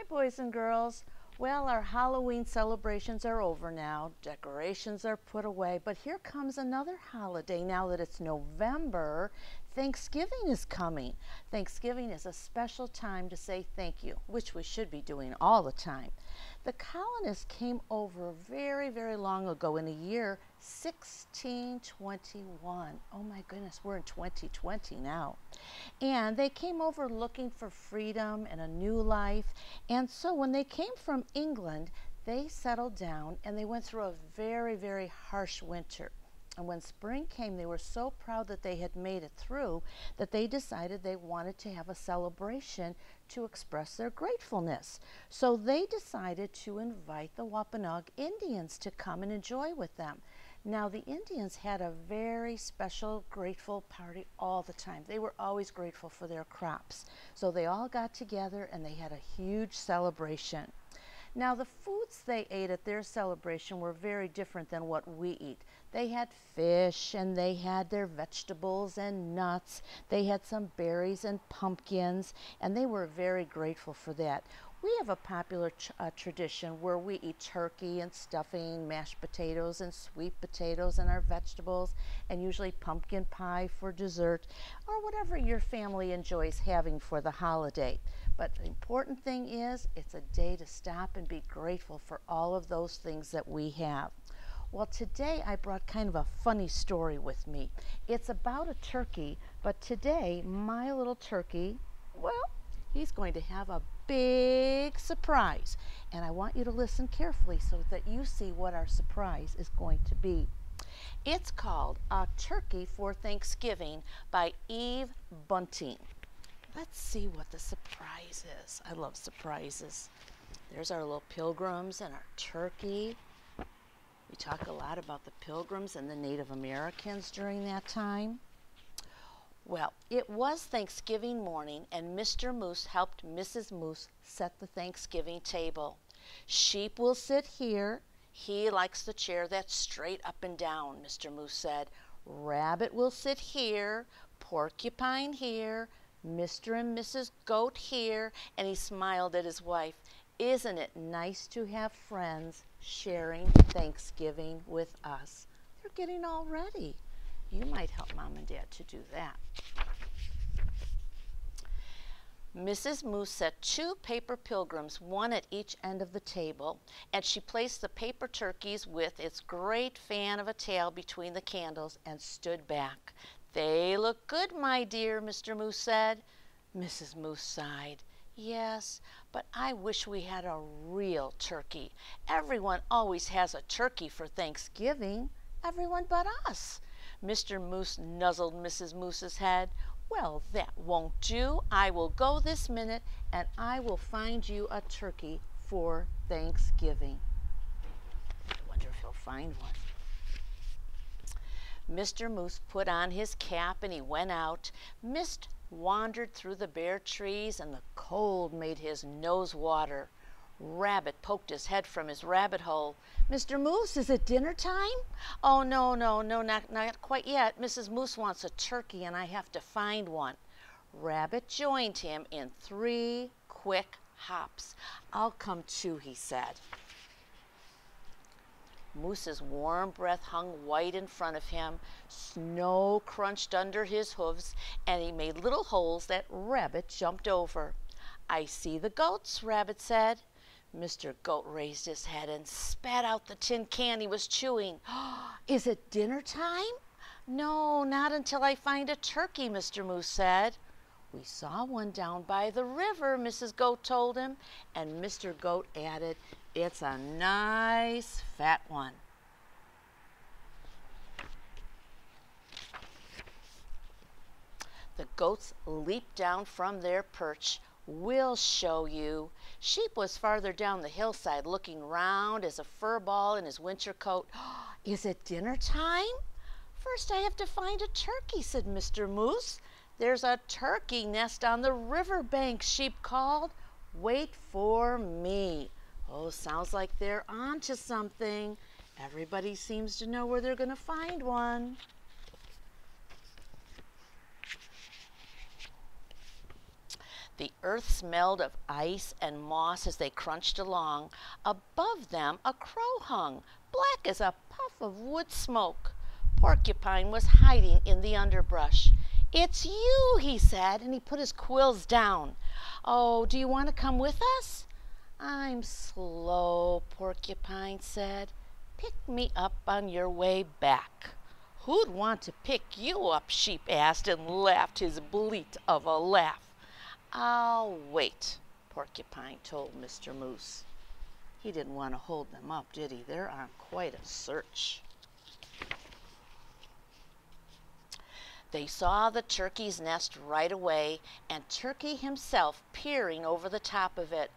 boys and girls. Well, our Halloween celebrations are over now. Decorations are put away, but here comes another holiday. Now that it's November, Thanksgiving is coming. Thanksgiving is a special time to say thank you, which we should be doing all the time. The colonists came over very, very long ago in the year 1621. Oh my goodness, we're in 2020 now. And they came over looking for freedom and a new life. And so when they came from England, they settled down and they went through a very, very harsh winter. And when spring came, they were so proud that they had made it through that they decided they wanted to have a celebration to express their gratefulness. So they decided to invite the Wampanoag Indians to come and enjoy with them. Now, the Indians had a very special, grateful party all the time. They were always grateful for their crops. So they all got together and they had a huge celebration. Now, the foods they ate at their celebration were very different than what we eat. They had fish and they had their vegetables and nuts. They had some berries and pumpkins, and they were very grateful for that. We have a popular tradition where we eat turkey and stuffing, mashed potatoes and sweet potatoes and our vegetables, and usually pumpkin pie for dessert, or whatever your family enjoys having for the holiday. But the important thing is, it's a day to stop and be grateful for all of those things that we have. Well, today I brought kind of a funny story with me. It's about a turkey, but today my little turkey, well, he's going to have a big surprise. And I want you to listen carefully so that you see what our surprise is going to be. It's called A Turkey for Thanksgiving by Eve Bunting. Let's see what the surprise is. I love surprises. There's our little pilgrims and our turkey. We talk a lot about the Pilgrims and the Native Americans during that time. Well, it was Thanksgiving morning, and Mr. Moose helped Mrs. Moose set the Thanksgiving table. Sheep will sit here. He likes the chair that's straight up and down, Mr. Moose said. Rabbit will sit here. Porcupine here. Mr. and Mrs. Goat here. And he smiled at his wife. Isn't it nice to have friends sharing Thanksgiving with us? They're getting all ready. You might help Mom and Dad to do that. Mrs. Moose set 2 paper pilgrims, one at each end of the table, and she placed the paper turkeys with its great fan of a tail between the candles and stood back. They look good, my dear, Mr. Moose said. Mrs. Moose sighed. Yes, but I wish we had a real turkey. Everyone always has a turkey for Thanksgiving. Everyone but us. Mr. Moose nuzzled Mrs. Moose's head. Well, that won't do. I will go this minute and I will find you a turkey for Thanksgiving. I wonder if he'll find one. Mr. Moose put on his cap and he went out. Mist wandered through the bare trees and the cold made his nose water. Rabbit poked his head from his rabbit hole. Mr. Moose, is it dinner time? Oh, no, not quite yet. Mrs. Moose wants a turkey and I have to find one. Rabbit joined him in 3 quick hops. I'll come too, he said. Moose's warm breath hung white in front of him. Snow crunched under his hooves, and he made little holes that Rabbit jumped over. I see the goats, Rabbit said. Mr. Goat raised his head and spat out the tin can he was chewing. Is it dinner time? No, not until I find a turkey, Mr. Moose said. We saw one down by the river, Mrs. Goat told him, and Mr. Goat added, it's a nice fat one. The goats leaped down from their perch. We'll show you. Sheep was farther down the hillside looking round as a fur ball in his winter coat. Is it dinner time? First I have to find a turkey, said Mr. Moose. There's a turkey nest on the river bank, Sheep called. Wait for me. Oh, sounds like they're on to something. Everybody seems to know where they're going to find one. The earth smelled of ice and moss as they crunched along. Above them a crow hung, black as a puff of wood smoke. Porcupine was hiding in the underbrush. "It's you," he said, and he put his quills down. "Oh, do you want to come with us?" "I'm slow," Porcupine said. "Pick me up on your way back." "Who'd want to pick you up?" Sheep asked, and laughed his bleat of a laugh. "I'll wait," Porcupine told Mr. Moose. He didn't want to hold them up, did he? They're on quite a search. They saw the turkey's nest right away, and Turkey himself peering over the top of it.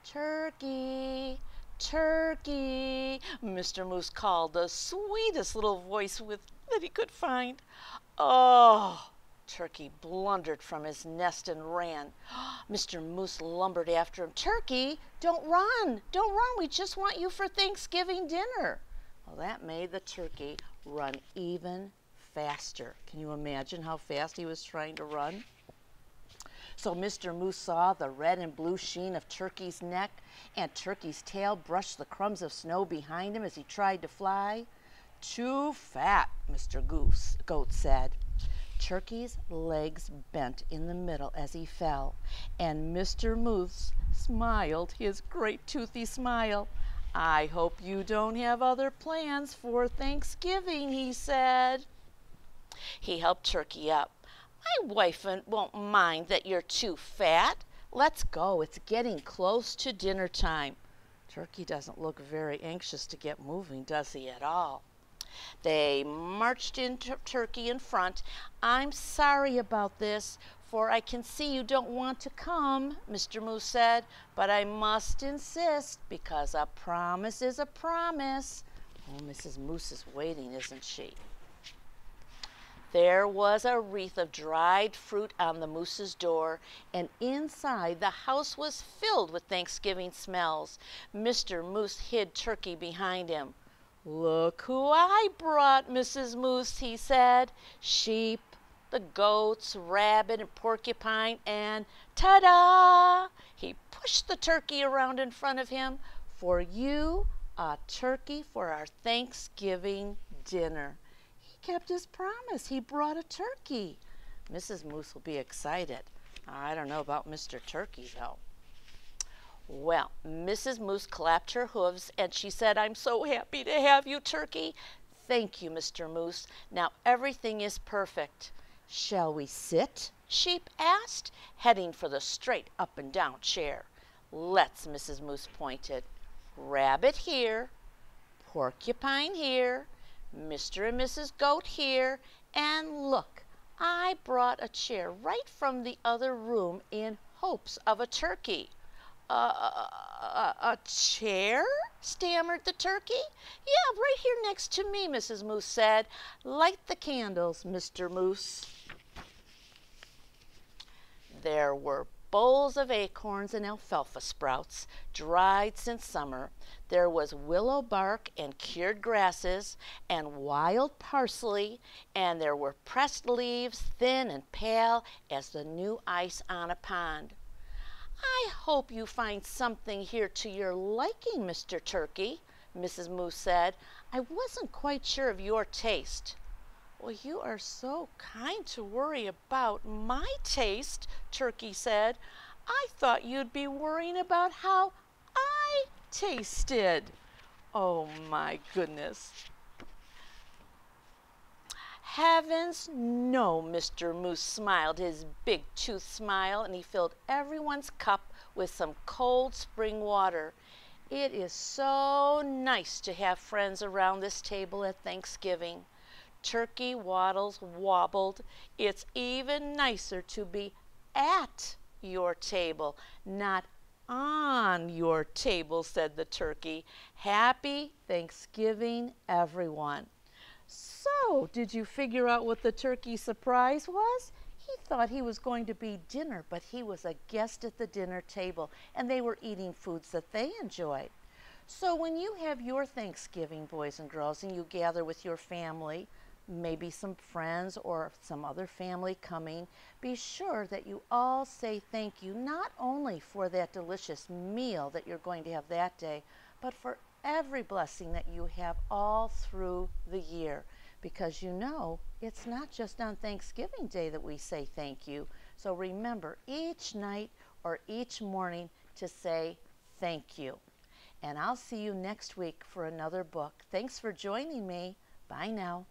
"Turkey, Turkey," Mr. Moose called, the sweetest little voice that he could find. "Oh!" Turkey blundered from his nest and ran. Mr. Moose lumbered after him. "Turkey, don't run! Don't run! We just want you for Thanksgiving dinner." Well, that made the turkey run even faster. Can you imagine how fast he was trying to run? So Mr. Moose saw the red and blue sheen of Turkey's neck, and Turkey's tail brushed the crumbs of snow behind him as he tried to fly. "Too fat," Mr. Goat said. Turkey's legs bent in the middle as he fell, and Mr. Moose smiled his great toothy smile. "I hope you don't have other plans for Thanksgiving," he said. He helped Turkey up. "My wife won't mind that you're too fat. Let's go. It's getting close to dinner time." Turkey doesn't look very anxious to get moving, does he at all? They marched into Turkey in front. "I'm sorry about this, for I can see you don't want to come," Mr. Moose said, "but I must insist, because a promise is a promise." Oh, Mrs. Moose is waiting, isn't she? There was a wreath of dried fruit on the moose's door, and inside the house was filled with Thanksgiving smells. Mr. Moose hid Turkey behind him. "Look who I brought, Mrs. Moose," he said. "Sheep, the goats, rabbit, and porcupine, and ta-da!" He pushed the turkey around in front of him. "For you, a turkey for our Thanksgiving dinner." He kept his promise. He brought a turkey. Mrs. Moose will be excited. I don't know about Mr. Turkey, though. Well, Mrs. Moose clapped her hooves, and she said, "I'm so happy to have you, Turkey." "Thank you, Mr. Moose. Now everything is perfect." "Shall we sit?" Sheep asked, heading for the straight up and down chair. "Let's," Mrs. Moose pointed. "Rabbit here, Porcupine here, Mr. and Mrs. Goat here, and look, I brought a chair right from the other room in hopes of a turkey." A chair?" stammered the turkey. "Yeah, right here next to me," Mrs. Moose said. "Light the candles, Mr. Moose." There were bowls of acorns and alfalfa sprouts, dried since summer. There was willow bark and cured grasses and wild parsley, and there were pressed leaves, thin and pale as the new ice on a pond. "I hope you find something here to your liking, Mr. Turkey," Mrs. Moose said. "I wasn't quite sure of your taste." "Well, you are so kind to worry about my taste," Turkey said. "I thought you'd be worrying about how I tasted." Oh my goodness. "Heavens, no," Mr. Moose smiled his big tooth smile, and he filled everyone's cup with some cold spring water. "It is so nice to have friends around this table at Thanksgiving." Turkey Waddles wobbled. "It's even nicer to be at your table, not on your table," said the turkey. "Happy Thanksgiving, everyone." So, did you figure out what the turkey's surprise was? He thought he was going to be dinner, but he was a guest at the dinner table, and they were eating foods that they enjoyed. So when you have your Thanksgiving, boys and girls, and you gather with your family, maybe some friends or some other family coming, be sure that you all say thank you, not only for that delicious meal that you're going to have that day, but for every blessing that you have all through the year. Because you know, it's not just on Thanksgiving Day that we say thank you. So remember each night or each morning to say thank you. And I'll see you next week for another book. Thanks for joining me. Bye now.